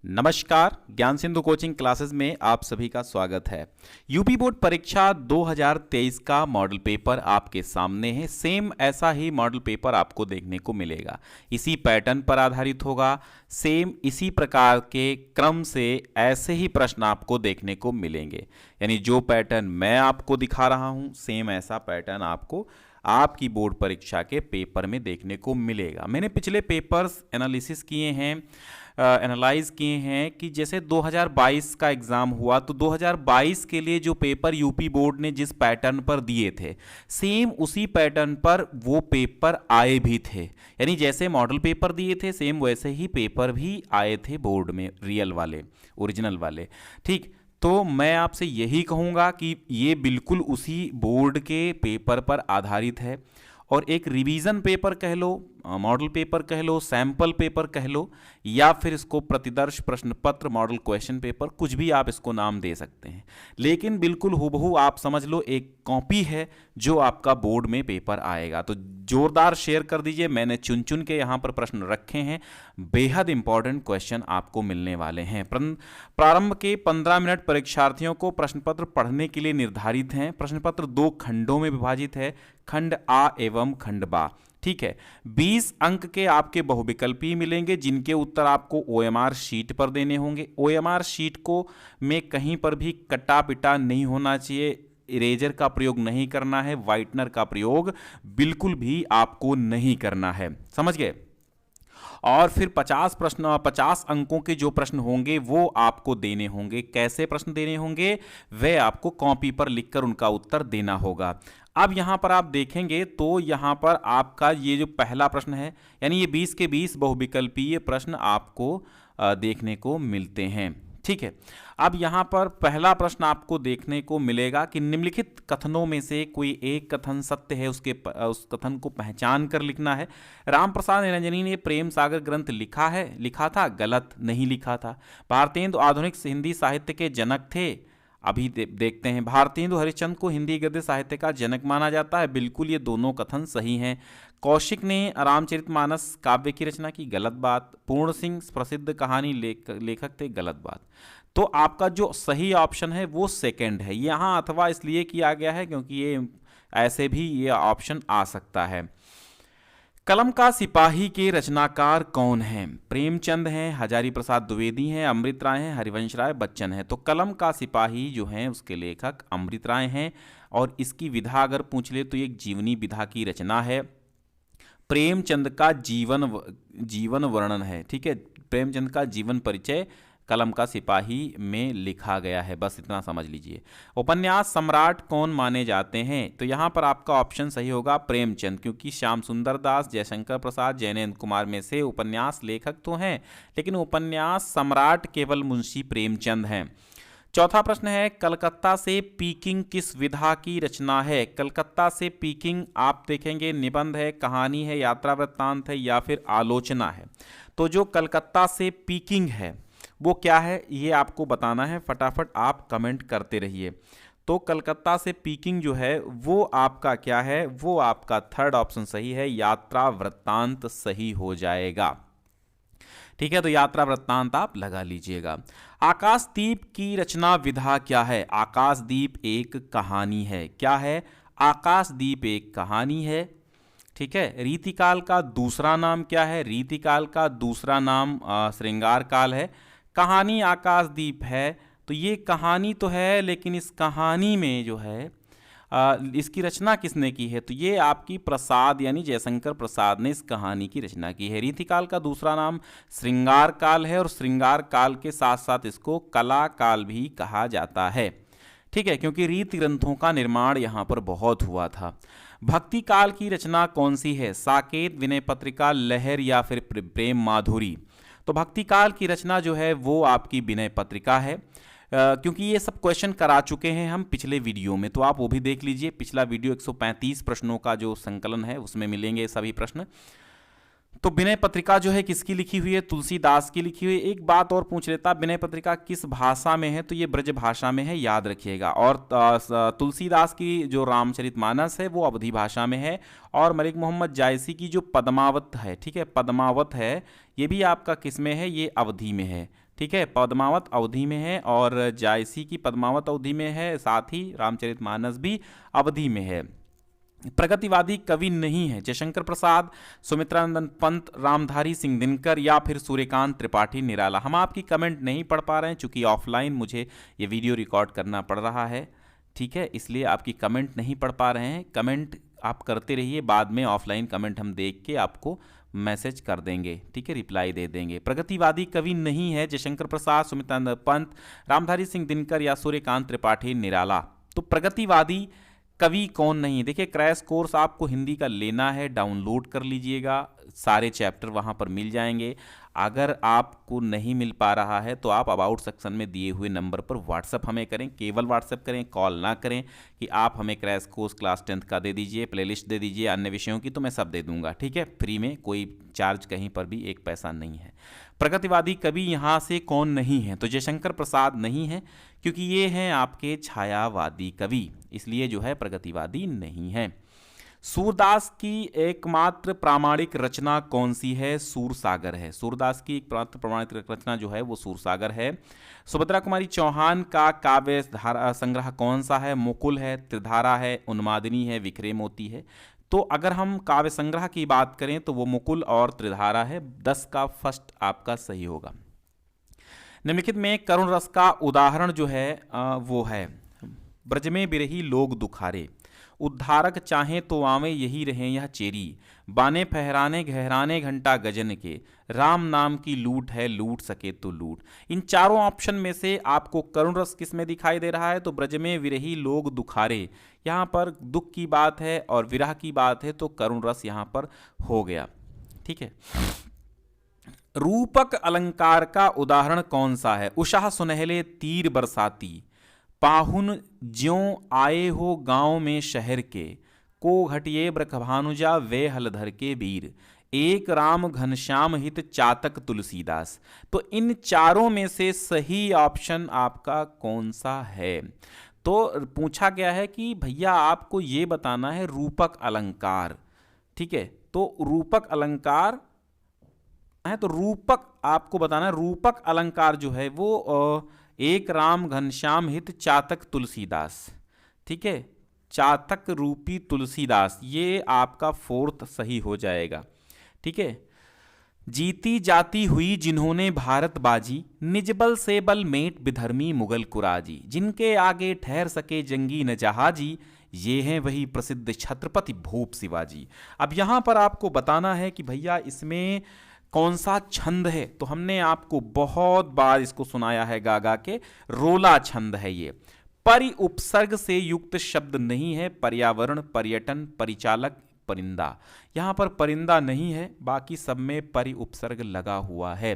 नमस्कार, ज्ञान Sindhu coaching classes में आप सभी का स्वागत है। यूपी बोर्ड परीक्षा 2023 का मॉडल पेपर आपके सामने है। सेम ऐसा ही मॉडल पेपर आपको देखने को मिलेगा, इसी पैटर्न पर आधारित होगा। सेम इसी प्रकार के क्रम से ऐसे ही प्रश्न आपको देखने को मिलेंगे, यानी जो पैटर्न मैं आपको दिखा रहा हूं सेम ऐसा पैटर्न आपको आपकी बोर्ड परीक्षा के पेपर में देखने को मिलेगा। मैंने पिछले पेपर्स एनालिसिस किए हैं, एनालाइज किए हैं कि जैसे 2022 का एग्ज़ाम हुआ तो 2022 के लिए जो पेपर यूपी बोर्ड ने जिस पैटर्न पर दिए थे सेम उसी पैटर्न पर वो पेपर आए भी थे, यानी जैसे मॉडल पेपर दिए थे सेम वैसे ही पेपर भी आए थे बोर्ड में, रियल वाले, ओरिजिनल वाले। ठीक, तो मैं आपसे यही कहूँगा कि ये बिल्कुल उसी बोर्ड के पेपर पर आधारित है और एक रिवीजन पेपर कह लो, मॉडल पेपर कह लो, सैंपल पेपर कह लो, या फिर इसको प्रतिदर्श प्रश्न पत्र, मॉडल क्वेश्चन पेपर, कुछ भी आप इसको नाम दे सकते हैं, लेकिन बिल्कुल हूबहू आप समझ लो एक कॉपी है जो आपका बोर्ड में पेपर आएगा। तो जोरदार शेयर कर दीजिए, मैंने चुन चुन के यहाँ पर प्रश्न रखे हैं, बेहद इंपॉर्टेंट क्वेश्चन आपको मिलने वाले हैं। प्रारंभ के 15 मिनट परीक्षार्थियों को प्रश्न पत्र पढ़ने के लिए निर्धारित हैं। प्रश्न पत्र 2 खंडों में विभाजित है, खंड आ एवं खंड बा। ठीक है, 20 अंक के आपके बहुविकल्पी मिलेंगे जिनके उत्तर आपको ओएमआर शीट पर देने होंगे। ओएमआर शीट को में कहीं पर भी कटा पिटा नहीं होना चाहिए, इरेजर का प्रयोग नहीं करना है, व्हाइटनर का प्रयोग बिल्कुल भी आपको नहीं करना है, समझ गए। और फिर 50 अंकों के जो प्रश्न होंगे वो आपको देने होंगे। कैसे प्रश्न देने होंगे, वे आपको कॉपी पर लिखकर उनका उत्तर देना होगा। अब यहाँ पर आप देखेंगे तो यहाँ पर आपका ये जो पहला प्रश्न है, यानी ये 20 के 20 बहुविकल्पीय प्रश्न आपको देखने को मिलते हैं। ठीक है, अब यहाँ पर पहला प्रश्न आपको देखने को मिलेगा कि निम्नलिखित कथनों में से कोई एक कथन सत्य है, उस कथन को पहचान कर लिखना है। रामप्रसाद निरंजनी ने प्रेम सागर ग्रंथ लिखा था, गलत, नहीं लिखा था। भारतेंदु आधुनिक हिंदी साहित्य के जनक थे, अभी देखते हैं। भारतेंदु हरिश्चंद्र को हिंदी गद्य साहित्य का जनक माना जाता है, बिल्कुल ये दोनों कथन सही हैं। कौशिक ने रामचरितमानस काव्य की रचना की, गलत बात। पूर्ण सिंह प्रसिद्ध कहानी लेखक थे, गलत बात। तो आपका जो सही ऑप्शन है वो सेकंड है। यहाँ अथवा इसलिए किया गया है क्योंकि ये ऐसे भी ये ऑप्शन आ सकता है। कलम का सिपाही के रचनाकार कौन हैं? प्रेमचंद हैं, हजारी प्रसाद द्विवेदी हैं, अमृत राय हैं, हरिवंश राय बच्चन हैं। तो कलम का सिपाही जो हैं उसके लेखक अमृत राय हैं और इसकी विधा अगर पूछ ले तो एक जीवनी विधा की रचना है। प्रेमचंद का जीवन वर्णन है, ठीक है, प्रेमचंद का जीवन परिचय कलम का सिपाही में लिखा गया है, बस इतना समझ लीजिए। उपन्यास सम्राट कौन माने जाते हैं? तो यहाँ पर आपका ऑप्शन सही होगा प्रेमचंद, क्योंकि श्याम सुंदर दास, जयशंकर प्रसाद, जयनेन्द्र कुमार में से उपन्यास लेखक तो हैं, लेकिन उपन्यास सम्राट केवल मुंशी प्रेमचंद हैं। चौथा प्रश्न है, कलकत्ता से पीकिंग किस विधा की रचना है? कलकत्ता से पीकिंग आप देखेंगे निबंध है, कहानी है, यात्रा वृत्तांत है या फिर आलोचना है। तो जो कलकत्ता से पीकिंग है वो क्या है ये आपको बताना है, फटाफट आप कमेंट करते रहिए। तो कलकत्ता से पीकिंग जो है वो आपका क्या है, वो आपका थर्ड ऑप्शन सही है, यात्रा वृत्तांत सही हो जाएगा। ठीक है, तो यात्रा वृत्तांत आप लगा लीजिएगा। आकाशदीप की रचना विधा क्या है? आकाशदीप एक कहानी है। क्या है? आकाशदीप एक कहानी है। ठीक है, रीतिकाल का दूसरा नाम क्या है? रीतिकाल का दूसरा नाम श्रृंगार काल है। कहानी आकाशदीप है, तो ये कहानी तो है, लेकिन इस कहानी में जो है इसकी रचना किसने की है? तो ये आपकी प्रसाद यानी जयशंकर प्रसाद ने इस कहानी की रचना की है। रीतिकाल का दूसरा नाम श्रृंगार काल है और श्रृंगार काल के साथ साथ इसको कला काल भी कहा जाता है। ठीक है, क्योंकि रीति ग्रंथों का निर्माण यहाँ पर बहुत हुआ था। भक्ति काल की रचना कौन सी है? साकेत, विनय पत्रिका, लहर या फिर प्रेम माधुरी? तो भक्ति काल की रचना जो है वो आपकी विनय पत्रिका है, क्योंकि ये सब क्वेश्चन करा चुके हैं हम पिछले वीडियो में, तो आप वो भी देख लीजिए। पिछला वीडियो 135 प्रश्नों का जो संकलन है उसमें मिलेंगे सभी प्रश्न। तो विनय पत्रिका जो है किसकी लिखी हुई है? तुलसीदास की लिखी हुई है। एक बात और पूछ लेता, विनय पत्रिका किस भाषा में है? तो ये ब्रज भाषा में है, याद रखिएगा। और तुलसीदास की जो रामचरितमानस है वो अवधी भाषा में है। और मलिक मोहम्मद जायसी की जो पद्मावत है, ठीक है, पद्मावत है, ये भी आपका किस में है? ये अवधी में है। ठीक है, पद्मावत अवधि में है और जायसी की पद्मावत अवधि में है, साथ ही रामचरितमानस भी अवधि में है। प्रगतिवादी कवि नहीं है जयशंकर प्रसाद, सुमित्रानंद पंत, रामधारी सिंह दिनकर या फिर सूर्यकांत त्रिपाठी निराला। हम आपकी कमेंट नहीं पढ़ पा रहे हैं चूंकि ऑफलाइन मुझे ये वीडियो रिकॉर्ड करना पड़ रहा है, ठीक है, इसलिए आपकी कमेंट नहीं पढ़ पा रहे हैं। कमेंट आप करते रहिए, बाद में ऑफलाइन कमेंट हम देख के आपको मैसेज कर देंगे, ठीक है, रिप्लाई दे देंगे। प्रगतिवादी कवि नहीं है जयशंकर प्रसाद, सुमित्रानंद पंत, रामधारी सिंह दिनकर या सूर्यकांत त्रिपाठी निराला। तो प्रगतिवादी कवि कौन नहीं है? देखिए, क्रैश कोर्स आपको हिंदी का लेना है, डाउनलोड कर लीजिएगा, सारे चैप्टर वहाँ पर मिल जाएंगे। अगर आपको नहीं मिल पा रहा है तो आप अबाउट सेक्शन में दिए हुए नंबर पर व्हाट्सअप हमें करें, केवल व्हाट्सअप करें, कॉल ना करें कि आप हमें क्रैश कोर्स क्लास 10th का दे दीजिए, प्लेलिस्ट दे दीजिए अन्य विषयों की, तो मैं सब दे दूंगा, ठीक है, फ्री में, कोई चार्ज कहीं पर भी एक पैसा नहीं है। प्रगतिवादी कवि यहाँ से कौन नहीं है? तो जयशंकर प्रसाद नहीं है, क्योंकि ये हैं आपके छायावादी कवि, इसलिए जो है प्रगतिवादी नहीं है। सूरदास की एकमात्र प्रामाणिक रचना कौन सी है? सूरसागर है। सूरदास की एकमात्र प्रामाणिक रचना जो है वो सूरसागर है। सुभद्रा कुमारी चौहान का काव्य संग्रह कौन सा है? मुकुल है, त्रिधारा है, उन्मादिनी है, बिखरे मोती है। तो अगर हम काव्य संग्रह की बात करें तो वो मुकुल और त्रिधारा है। 10 का फर्स्ट आपका सही होगा। निम्नलिखित में करुण रस का उदाहरण जो है वो है ब्रज में बिरही लोग दुखारे, उद्धारक चाहे तो आवे यही रहे यह चेरी, बाने फहराने गहराने घंटा गजन के, राम नाम की लूट है लूट सके तो लूट। इन चारों ऑप्शन में से आपको करुण रस किस में दिखाई दे रहा है? तो ब्रज में विरही लोग दुखारे, यहाँ पर दुख की बात है और विरह की बात है, तो करुण रस यहाँ पर हो गया, ठीक है। रूपक अलंकार का उदाहरण कौन सा है? उषा सुनहले तीर बरसाती, पाहुन ज्यों आए हो गांव में शहर के, को घटिए ब्रखभानुजा वे हलधर के वीर, एक राम घनश्याम हित चातक तुलसीदास। तो इन चारों में से सही ऑप्शन आपका कौन सा है? तो पूछा गया है कि भैया आपको ये बताना है रूपक अलंकार, ठीक है। तो रूपक अलंकार है, तो रूपक आपको बताना है। रूपक अलंकार जो है वो एक राम घनश्याम हित चातक तुलसीदास, ठीक है, चातक रूपी तुलसीदास, ये आपका फोर्थ सही हो जाएगा, ठीक है। जीती जाती हुई जिन्होंने भारत बाजी, निजबल से बल मेट विधर्मी मुगल कुराजी, जिनके आगे ठहर सके जंगी न जहाजी, ये हैं वही प्रसिद्ध छत्रपति भूप शिवाजी। अब यहां पर आपको बताना है कि भैया इसमें कौन सा छंद है? तो हमने आपको बहुत बार इसको सुनाया है गा गा के, रोला छंद है ये। परि उपसर्ग से युक्त शब्द नहीं है, पर्यावरण, पर्यटन, परिचालक, परिंदा। यहां पर परिंदा नहीं है, बाकी सब में परि उपसर्ग लगा हुआ है।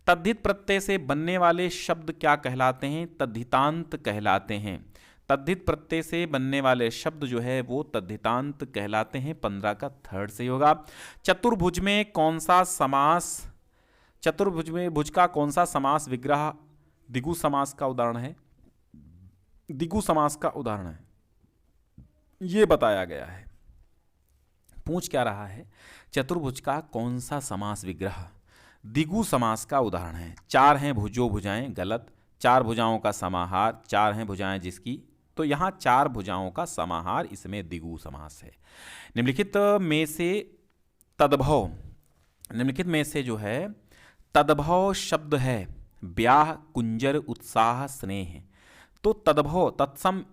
तद्धित प्रत्यय से बनने वाले शब्द क्या कहलाते हैं? तद्धितांत कहलाते हैं। तद्धित प्रत्यय से बनने वाले शब्द जो है वो तद्धितांत कहलाते हैं। 15 का थर्ड सही होगा। चतुर्भुज में कौन सा समास, चतुर्भुज में भुज का कौन सा समास विग्रह दिगु समास का उदाहरण है? दिगु समास का उदाहरण है, ये बताया गया है। पूछ क्या रहा है? चतुर्भुज का कौन सा समास विग्रह दिगु समास का उदाहरण है? 4 हैं भुजो भुजाएं, गलत। 4 भुजाओं का समाहार, 4 हैं भुजाएं जिसकी, तो यहां 4 भुजाओं का समाहार, इसमें दिगु समास है। निम्नलिखित में से तद्भव, निम्नलिखित में से जो है तद्भव शब्द है ब्याह, कुंजर, उत्साह, स्नेह। तो तद्भव तत्सम,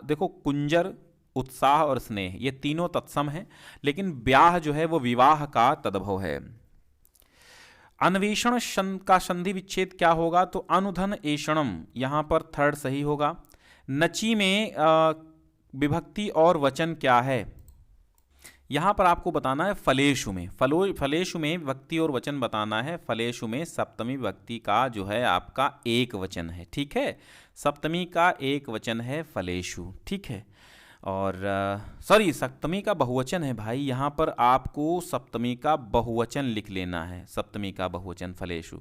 देखो कुंजर, उत्साह और स्नेह ये तीनों तत्सम है, लेकिन ब्याह जो है वो विवाह का तद्भव है। अन्वेषण का संधि विच्छेद क्या होगा? तो अनुधन एषणम, यहां पर थर्ड सही होगा। नची में विभक्ति और वचन क्या है? यहां पर आपको बताना है फलेशु में, फलेशु में विभक्ति और वचन बताना है। फलेशु में सप्तमी विभक्ति का जो है आपका एक वचन है, ठीक है, सप्तमी का एक वचन है फलेशु, ठीक है। और सॉरी, सप्तमी का बहुवचन है भाई, यहाँ पर आपको सप्तमी का बहुवचन लिख लेना है, सप्तमी का बहुवचन फलेशु।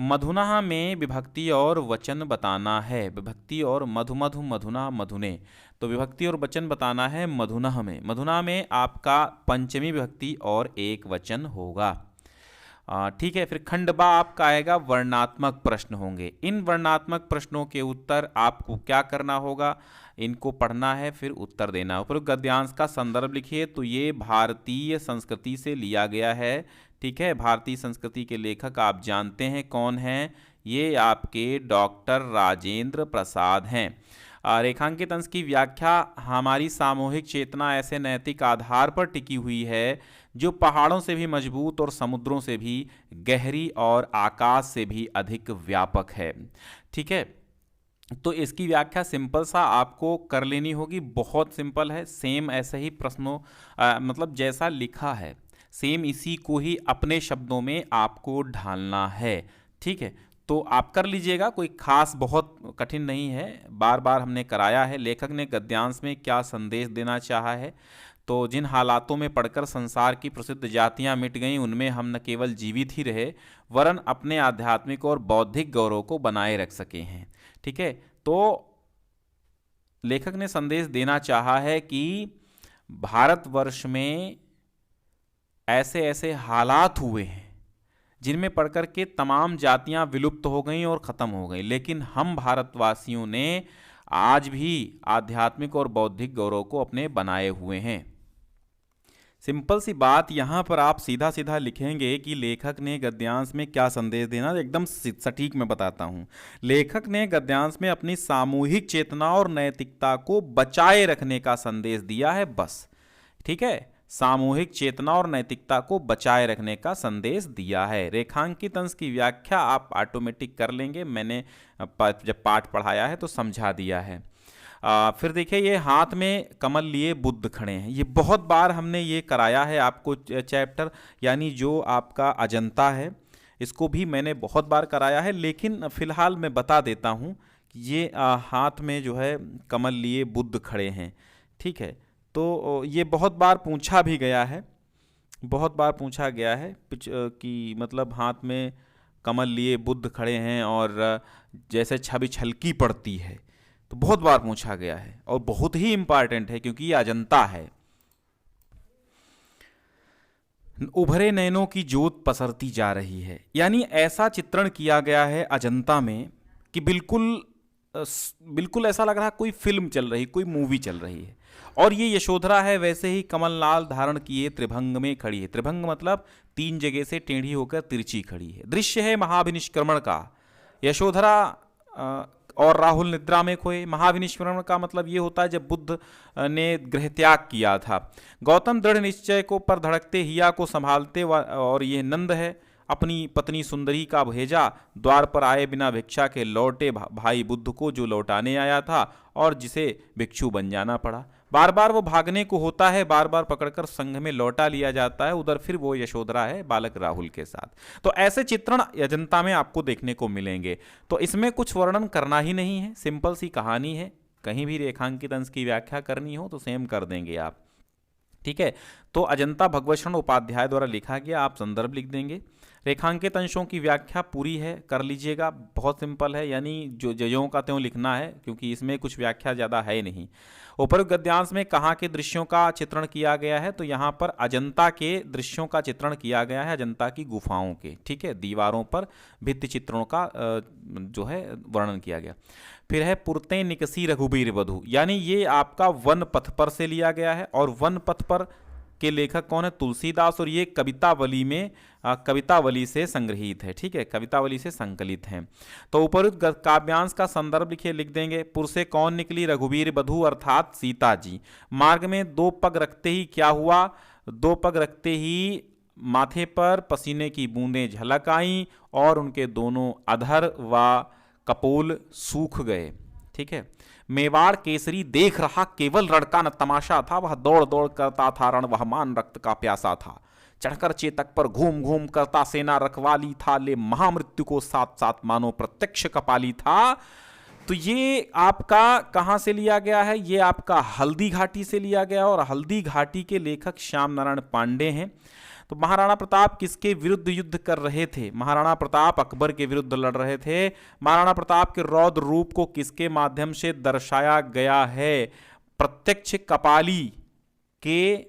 मधुना में विभक्ति और वचन बताना है, विभक्ति और मधु मधु मधुना मधुने, तो विभक्ति और वचन बताना है मधुना में। मधुना में आपका पंचमी विभक्ति और एक वचन होगा। ठीक है। फिर खंड बा आपका आएगा वर्णात्मक प्रश्न होंगे। इन वर्णात्मक प्रश्नों के उत्तर आपको क्या करना होगा, इनको पढ़ना है, फिर उत्तर देना है। उपरोक्त गद्यांश का संदर्भ लिखिए। तो ये भारतीय संस्कृति से लिया गया है। ठीक है, भारतीय संस्कृति के लेखक आप जानते हैं कौन हैं, ये आपके डॉक्टर राजेंद्र प्रसाद हैं। रेखांकित अंश की व्याख्या, हमारी सामूहिक चेतना ऐसे नैतिक आधार पर टिकी हुई है जो पहाड़ों से भी मजबूत और समुद्रों से भी गहरी और आकाश से भी अधिक व्यापक है। ठीक है, तो इसकी व्याख्या सिंपल सा आपको कर लेनी होगी, बहुत सिंपल है। सेम ऐसे ही प्रश्नों मतलब जैसा लिखा है सेम इसी को ही अपने शब्दों में आपको ढालना है। ठीक है, तो आप कर लीजिएगा, कोई खास बहुत कठिन नहीं है, बार बार हमने कराया है। लेखक ने गद्यांश में क्या संदेश देना चाहा है, तो जिन हालातों में पढ़कर संसार की प्रसिद्ध जातियां मिट गईं, उनमें हम न केवल जीवित ही रहे वरन अपने आध्यात्मिक और बौद्धिक गौरव को बनाए रख सके हैं। ठीक है, तो लेखक ने संदेश देना चाहा है कि भारतवर्ष में ऐसे ऐसे हालात हुए हैं जिनमें पढ़कर के तमाम जातियां विलुप्त हो गईं और ख़त्म हो गईं, लेकिन हम भारतवासियों ने आज भी आध्यात्मिक और बौद्धिक गौरव को अपने बनाए हुए हैं। सिंपल सी बात, यहाँ पर आप सीधा सीधा लिखेंगे कि लेखक ने गद्यांश में क्या संदेश देना, एकदम सटीक मैं बताता हूँ। लेखक ने गद्यांश में अपनी सामूहिक चेतना और नैतिकता को बचाए रखने का संदेश दिया है, बस। ठीक है, सामूहिक चेतना और नैतिकता को बचाए रखने का संदेश दिया है। रेखांकित अंश की व्याख्या आप ऑटोमेटिक कर लेंगे, मैंने जब पाठ पढ़ाया है तो समझा दिया है। फिर देखिए, ये हाथ में कमल लिए बुद्ध खड़े हैं, ये बहुत बार हमने ये कराया है आपको चैप्टर, यानी जो आपका अजंता है इसको भी मैंने बहुत बार कराया है, लेकिन फिलहाल मैं बता देता हूँ कि ये हाथ में जो है कमल लिए बुद्ध खड़े हैं। ठीक है, तो ये बहुत बार पूछा भी गया है, बहुत बार पूछा गया है कि मतलब हाथ में कमल लिए बुद्ध खड़े हैं और जैसे छवि छलकी पड़ती है, तो बहुत बार पूछा गया है और बहुत ही इंपॉर्टेंट है क्योंकि ये अजंता है। उभरे नैनों की ज्योत पसरती जा रही है, यानी ऐसा चित्रण किया गया है अजंता में कि बिल्कुल ऐसा लग रहा है कोई फिल्म चल रही, कोई मूवी चल रही है। और ये यशोधरा है वैसे ही कमलनाल धारण किए त्रिभंग में खड़ी है। त्रिभंग मतलब 3 जगह से टेढ़ी होकर तिरछी खड़ी है। दृश्य है महाविनिष्क्रमण का। यशोधरा और राहुल निद्रा में खोए। महाविनिष्क्रमण का मतलब ये होता है जब बुद्ध ने गृह त्याग किया था। गौतम दृढ़ निश्चय को पर धड़कते हिया को संभालते, और ये नंद है अपनी पत्नी सुंदरी का भेजा, द्वार पर आए बिना भिक्षा के लौटे भाई बुद्ध को जो लौटाने आया था और जिसे भिक्षु बन जाना पड़ा। बार बार वो भागने को होता है, बार बार पकड़कर संघ में लौटा लिया जाता है, उधर फिर वो यशोधरा है बालक राहुल के साथ। तो ऐसे चित्रण अजंता में आपको देखने को मिलेंगे। तो इसमें कुछ वर्णन करना ही नहीं है, सिंपल सी कहानी है। कहीं भी रेखांकित अंश की व्याख्या करनी हो तो सेम कर देंगे आप। ठीक है, तो अजंता भगवत शरण उपाध्याय द्वारा लिखा गया, आप संदर्भ लिख देंगे। रेखांकित अंशों की व्याख्या पूरी है, कर लीजिएगा, बहुत सिंपल है, यानी जो ज्यों का त्यों लिखना है क्योंकि इसमें कुछ व्याख्या ज़्यादा है नहीं। उपरोक्त गद्यांश में कहाँ के दृश्यों का चित्रण किया गया है, तो यहाँ पर अजंता के दृश्यों का चित्रण किया गया है, अजंता की गुफाओं के। ठीक है, दीवारों पर भित्ति चित्रों का जो है वर्णन किया गया। फिर है पुरते निकसी रघुबीर वधु, यानी ये आपका वन पथ पर से लिया गया है, और वन पथ पर के लेखक कौन है, तुलसीदास, और ये कवितावली में कवितावली से संग्रहित है। ठीक है, कवितावली से संकलित हैं। तो उपरोक्त काव्यांश का संदर्भ लिखिए, लिख देंगे। पुर से कौन निकली, रघुबीर वधु अर्थात सीता जी। मार्ग में 2 पग रखते ही क्या हुआ, 2 पग रखते ही माथे पर पसीने की बूंदें झलक आईं और उनके दोनों अधर व कपोल सूख गए। ठीक है, मेवाड़ केसरी देख रहा केवल रण न तमाशा था, वह दौड़ दौड़ करता था रण, वह मान रक्त का प्यासा था। चढ़कर चेतक पर घूम घूम करता सेना रखवाली था, ले महामृत्यु को साथ साथ मानो प्रत्यक्ष कपाली था। तो ये आपका कहाँ से लिया गया है, ये आपका हल्दी घाटी से लिया गया, और हल्दी घाटी के लेखक श्याम नारायण पांडे हैं। तो महाराणा प्रताप किसके विरुद्ध युद्ध कर रहे थे, महाराणा प्रताप अकबर के विरुद्ध लड़ रहे थे। महाराणा प्रताप के रौद्र रूप को किसके माध्यम से दर्शाया गया है, प्रत्यक्ष कपाली के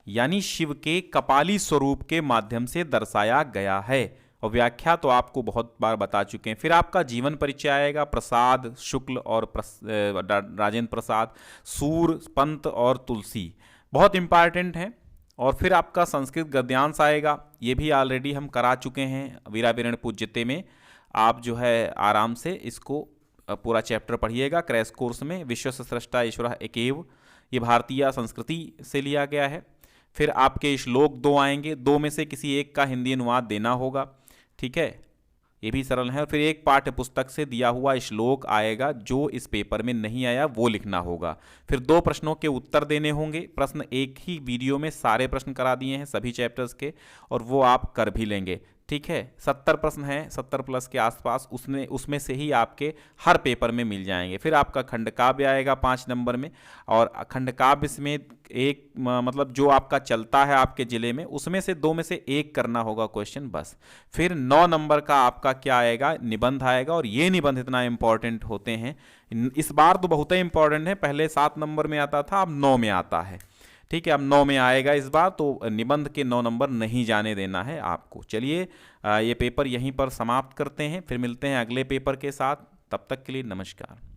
यानी शिव के कपाली स्वरूप के माध्यम से दर्शाया गया है। और व्याख्या तो आपको बहुत बार बता चुके हैं। फिर आपका जीवन परिचय आएगा, प्रसाद शुक्ल और राजेंद्र प्रसाद, सूर, पंत और तुलसी, बहुत इंपॉर्टेंट है। और फिर आपका संस्कृत गद्यांश आएगा, ये भी ऑलरेडी हम करा चुके हैं वीरावीरण पूज्यते में। आप जो है आराम से इसको पूरा चैप्टर पढ़िएगा क्रैश कोर्स में। विश्व स्रष्टा ईश्वर एकेव, ये भारतीय संस्कृति से लिया गया है। फिर आपके श्लोक 2 आएंगे, 2 में से किसी एक का हिंदी अनुवाद देना होगा, ठीक है, ये भी सरल है। और फिर एक पाठ्य पुस्तक से दिया हुआ श्लोक आएगा, जो इस पेपर में नहीं आया वो लिखना होगा। फिर 2 प्रश्नों के उत्तर देने होंगे। प्रश्न एक ही वीडियो में सारे प्रश्न करा दिए हैं सभी चैप्टर्स के, और वो आप कर भी लेंगे, ठीक है। 70 प्रश्न हैं, 70 प्लस के आसपास, उसमें से ही आपके हर पेपर में मिल जाएंगे। फिर आपका खंड काव्य आएगा 5 नंबर में, और खंड काव्य में एक मतलब जो आपका चलता है आपके ज़िले में, उसमें से 2 में से 1 करना होगा क्वेश्चन बस। फिर 9 नंबर का आपका क्या आएगा, निबंध आएगा। और ये निबंध इतना इंपॉर्टेंट होते हैं, इस बार तो बहुत ही इंपॉर्टेंट है, पहले 7 नंबर में आता था, अब 9 में आता है, ठीक है। अब 9 में आएगा इस बार, तो निबंध के 9 नंबर नहीं जाने देना है आपको। चलिए ये पेपर यहीं पर समाप्त करते हैं, फिर मिलते हैं अगले पेपर के साथ। तब तक के लिए नमस्कार।